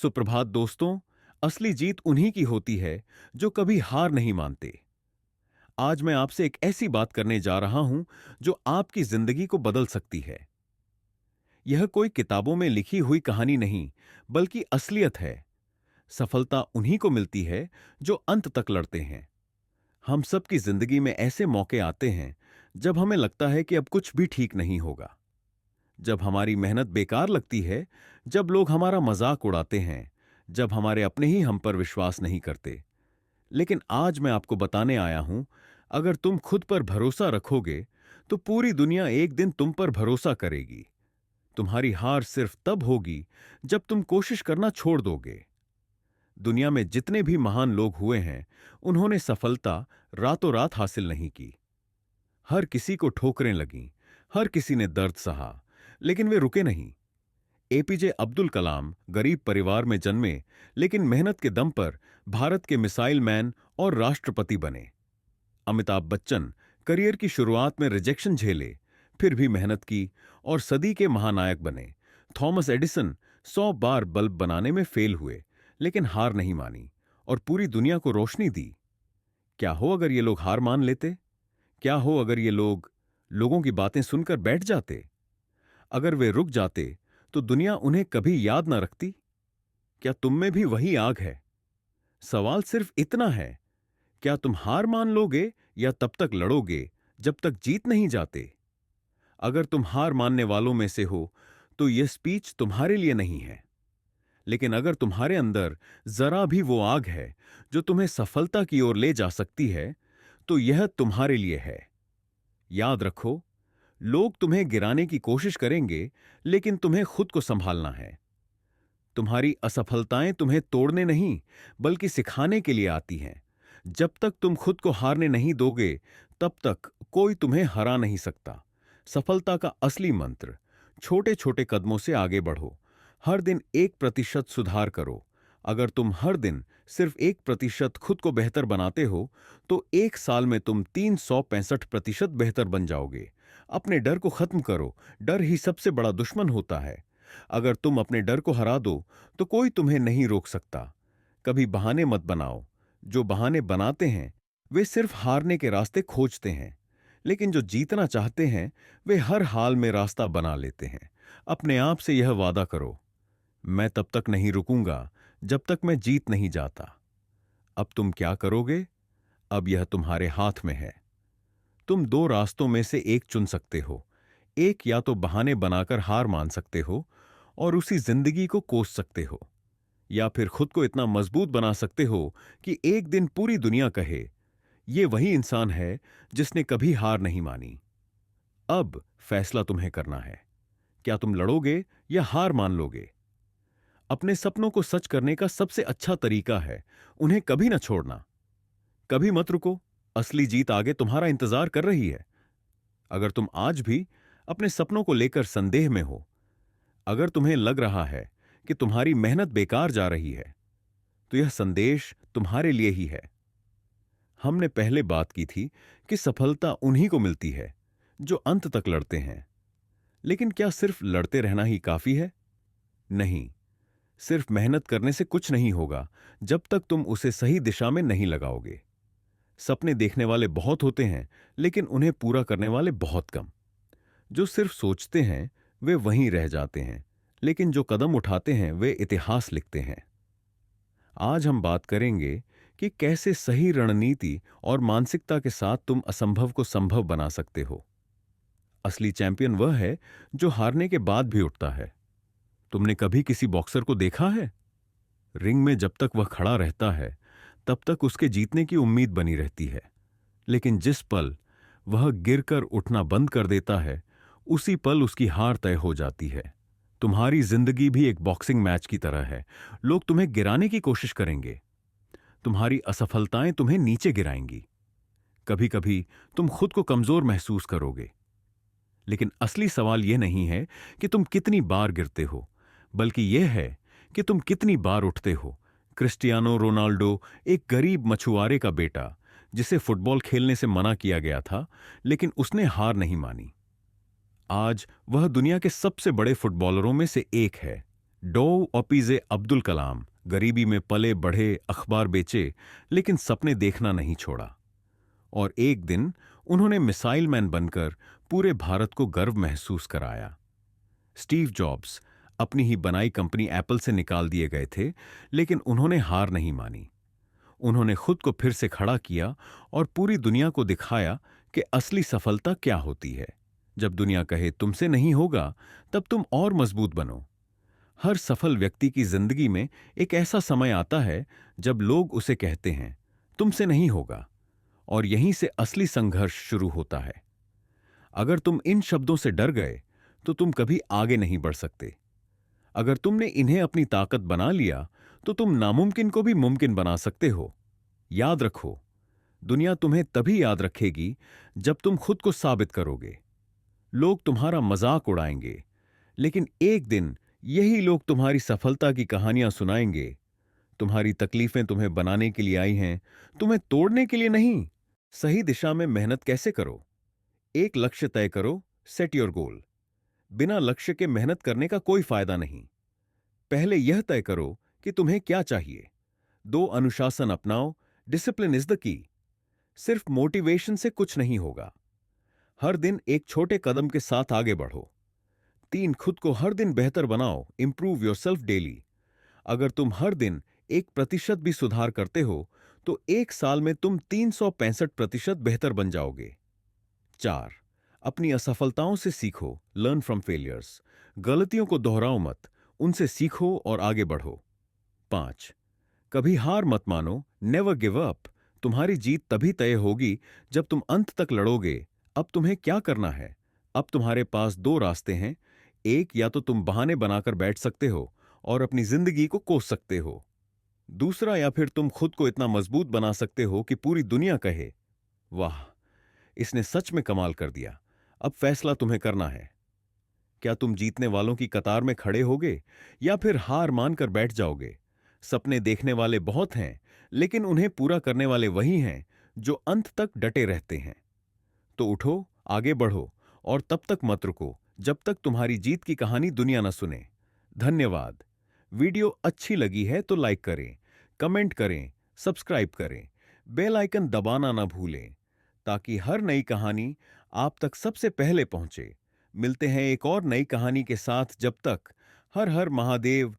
सुप्रभात दोस्तों। असली जीत उन्हीं की होती है जो कभी हार नहीं मानते। आज मैं आपसे एक ऐसी बात करने जा रहा हूं जो आपकी जिंदगी को बदल सकती है। यह कोई किताबों में लिखी हुई कहानी नहीं, बल्कि असलियत है। सफलता उन्हीं को मिलती है जो अंत तक लड़ते हैं। हम सबकी जिंदगी में ऐसे मौके आते हैं जब हमें लगता है कि अब कुछ भी ठीक नहीं होगा, जब हमारी मेहनत बेकार लगती है, जब लोग हमारा मजाक उड़ाते हैं, जब हमारे अपने ही हम पर विश्वास नहीं करते। लेकिन आज मैं आपको बताने आया हूं, अगर तुम खुद पर भरोसा रखोगे तो पूरी दुनिया एक दिन तुम पर भरोसा करेगी। तुम्हारी हार सिर्फ तब होगी जब तुम कोशिश करना छोड़ दोगे। दुनिया में जितने भी महान लोग हुए हैं, उन्होंने सफलता रातों रात हासिल नहीं की। हर किसी को ठोकरें लगीं, हर किसी ने दर्द सहा, लेकिन वे रुके नहीं। एपीजे अब्दुल कलाम गरीब परिवार में जन्मे, लेकिन मेहनत के दम पर भारत के मिसाइल मैन और राष्ट्रपति बने। अमिताभ बच्चन करियर की शुरुआत में रिजेक्शन झेले, फिर भी मेहनत की और सदी के महानायक बने। थॉमस एडिसन 100 बार बल्ब बनाने में फेल हुए, लेकिन हार नहीं मानी और पूरी दुनिया को रोशनी दी। क्या हो अगर ये लोग हार मान लेते? क्या हो अगर ये लोग लोगों की बातें सुनकर बैठ जाते? अगर वे रुक जाते तो दुनिया उन्हें कभी याद ना रखती। क्या तुम में भी वही आग है? सवाल सिर्फ इतना है, क्या तुम हार मान लोगे या तब तक लड़ोगे जब तक जीत नहीं जाते? अगर तुम हार मानने वालों में से हो तो यह स्पीच तुम्हारे लिए नहीं है। लेकिन अगर तुम्हारे अंदर जरा भी वो आग है जो तुम्हें सफलता की ओर ले जा सकती है, तो यह तुम्हारे लिए है। याद रखो, लोग तुम्हें गिराने की कोशिश करेंगे, लेकिन तुम्हें खुद को संभालना है। तुम्हारी असफलताएं तुम्हें तोड़ने नहीं, बल्कि सिखाने के लिए आती हैं। जब तक तुम खुद को हारने नहीं दोगे, तब तक कोई तुम्हें हरा नहीं सकता। सफलता का असली मंत्र: छोटे छोटे कदमों से आगे बढ़ो। हर दिन 1% सुधार करो। अगर तुम हर दिन सिर्फ 1% खुद को बेहतर बनाते हो, तो 1 साल में तुम 365% बेहतर बन जाओगे। अपने डर को खत्म करो। डर ही सबसे बड़ा दुश्मन होता है। अगर तुम अपने डर को हरा दो, तो कोई तुम्हें नहीं रोक सकता। कभी बहाने मत बनाओ। जो बहाने बनाते हैं, वे सिर्फ हारने के रास्ते खोजते हैं। लेकिन जो जीतना चाहते हैं, वे हर हाल में रास्ता बना लेते हैं। अपने आप से यह वादा करो: मैं तब तक नहीं रुकूंगा जब तक मैं जीत नहीं जाता। अब तुम क्या करोगे? अब यह तुम्हारे हाथ में है। तुम दो रास्तों में से एक चुन सकते हो। एक, या तो बहाने बनाकर हार मान सकते हो और उसी जिंदगी को कोस सकते हो, या फिर खुद को इतना मजबूत बना सकते हो कि एक दिन पूरी दुनिया कहे, ये वही इंसान है जिसने कभी हार नहीं मानी। अब फैसला तुम्हें करना है। क्या तुम लड़ोगे या हार मान लोगे? अपने सपनों को सच करने का सबसे अच्छा तरीका है उन्हें कभी ना छोड़ना। कभी मत रुको। असली जीत आगे तुम्हारा इंतजार कर रही है। अगर तुम आज भी अपने सपनों को लेकर संदेह में हो, अगर तुम्हें लग रहा है कि तुम्हारी मेहनत बेकार जा रही है, तो यह संदेश तुम्हारे लिए ही है। हमने पहले बात की थी कि सफलता उन्हीं को मिलती है जो अंत तक लड़ते हैं। लेकिन क्या सिर्फ लड़ते रहना ही काफी है? नहीं। सिर्फ मेहनत करने से कुछ नहीं होगा जब तक तुम उसे सही दिशा में नहीं लगाओगे। सपने देखने वाले बहुत होते हैं, लेकिन उन्हें पूरा करने वाले बहुत कम। जो सिर्फ सोचते हैं वे वहीं रह जाते हैं, लेकिन जो कदम उठाते हैं वे इतिहास लिखते हैं। आज हम बात करेंगे कि कैसे सही रणनीति और मानसिकता के साथ तुम असंभव को संभव बना सकते हो। असली चैंपियन वह है जो हारने के बाद भी उठता है। तुमने कभी किसी बॉक्सर को देखा है? रिंग में जब तक वह खड़ा रहता है, तब तक उसके जीतने की उम्मीद बनी रहती है। लेकिन जिस पल वह गिरकर उठना बंद कर देता है, उसी पल उसकी हार तय हो जाती है। तुम्हारी जिंदगी भी एक बॉक्सिंग मैच की तरह है। लोग तुम्हें गिराने की कोशिश करेंगे। तुम्हारी असफलताएं तुम्हें नीचे गिराएंगी। कभी कभी तुम खुद को कमजोर महसूस करोगे। लेकिन असली सवाल यह नहीं है कि तुम कितनी बार गिरते हो, बल्कि यह है कि तुम कितनी बार उठते हो। क्रिस्टियानो रोनाल्डो एक गरीब मछुआरे का बेटा, जिसे फुटबॉल खेलने से मना किया गया था, लेकिन उसने हार नहीं मानी। आज वह दुनिया के सबसे बड़े फुटबॉलरों में से एक है। डो ओपीजे अब्दुल कलाम गरीबी में पले बढ़े, अखबार बेचे, लेकिन सपने देखना नहीं छोड़ा। और एक दिन उन्होंने मिसाइल मैन बनकर पूरे भारत को गर्व महसूस कराया। स्टीव जॉब्स अपनी ही बनाई कंपनी एप्पल से निकाल दिए गए थे, लेकिन उन्होंने हार नहीं मानी। उन्होंने खुद को फिर से खड़ा किया और पूरी दुनिया को दिखाया कि असली सफलता क्या होती है। जब दुनिया कहे तुमसे नहीं होगा, तब तुम और मजबूत बनो। हर सफल व्यक्ति की जिंदगी में एक ऐसा समय आता है जब लोग उसे कहते हैं तुमसे नहीं होगा, और यहीं से असली संघर्ष शुरू होता है। अगर तुम इन शब्दों से डर गए तो तुम कभी आगे नहीं बढ़ सकते। अगर तुमने इन्हें अपनी ताकत बना लिया तो तुम नामुमकिन को भी मुमकिन बना सकते हो। याद रखो, दुनिया तुम्हें तभी याद रखेगी जब तुम खुद को साबित करोगे। लोग तुम्हारा मजाक उड़ाएंगे, लेकिन एक दिन यही लोग तुम्हारी सफलता की कहानियां सुनाएंगे। तुम्हारी तकलीफें तुम्हें बनाने के लिए आई हैं, तुम्हें तोड़ने के लिए नहीं। सही दिशा में मेहनत कैसे करो? एक लक्ष्य तय करो, सेट योर गोल। बिना लक्ष्य के मेहनत करने का कोई फायदा नहीं। पहले यह तय करो कि तुम्हें क्या चाहिए। दो, अनुशासन अपनाओ, डिसिप्लिन इज द की। सिर्फ मोटिवेशन से कुछ नहीं होगा। हर दिन एक छोटे कदम के साथ आगे बढ़ो। तीन, खुद को हर दिन बेहतर बनाओ, इंप्रूव योरसेल्फ डेली। अगर तुम हर दिन 1% भी सुधार करते हो तो एक साल में तुम 365% बेहतर बन जाओगे। चार, अपनी असफलताओं से सीखो, लर्न फ्रॉम फेलियर्स। गलतियों को दोहराओ मत, उनसे सीखो और आगे बढ़ो। पांच, कभी हार मत मानो, नेवर गिव अप। तुम्हारी जीत तभी तय होगी जब तुम अंत तक लड़ोगे। अब तुम्हें क्या करना है? अब तुम्हारे पास दो रास्ते हैं। एक, या तो तुम बहाने बनाकर बैठ सकते हो और अपनी जिंदगी को कोस सकते हो। दूसरा, या फिर तुम खुद को इतना मजबूत बना सकते हो कि पूरी दुनिया कहे वाह, इसने सच में कमाल कर दिया। अब फैसला तुम्हें करना है। क्या तुम जीतने वालों की कतार में खड़े होगे या फिर हार मानकर बैठ जाओगे? सपने देखने वाले बहुत हैं, लेकिन उन्हें पूरा करने वाले वही हैं जो अंत तक डटे रहते हैं। तो उठो, आगे बढ़ो, और तब तक मत रुको जब तक तुम्हारी जीत की कहानी दुनिया न सुने। धन्यवाद। वीडियो अच्छी लगी है तो लाइक करें, कमेंट करें, सब्सक्राइब करें, बेल आइकन दबाना ना भूलें, ताकि हर नई कहानी आप तक सबसे पहले पहुंचे। मिलते हैं एक और नई कहानी के साथ। जब तक, हर हर महादेव,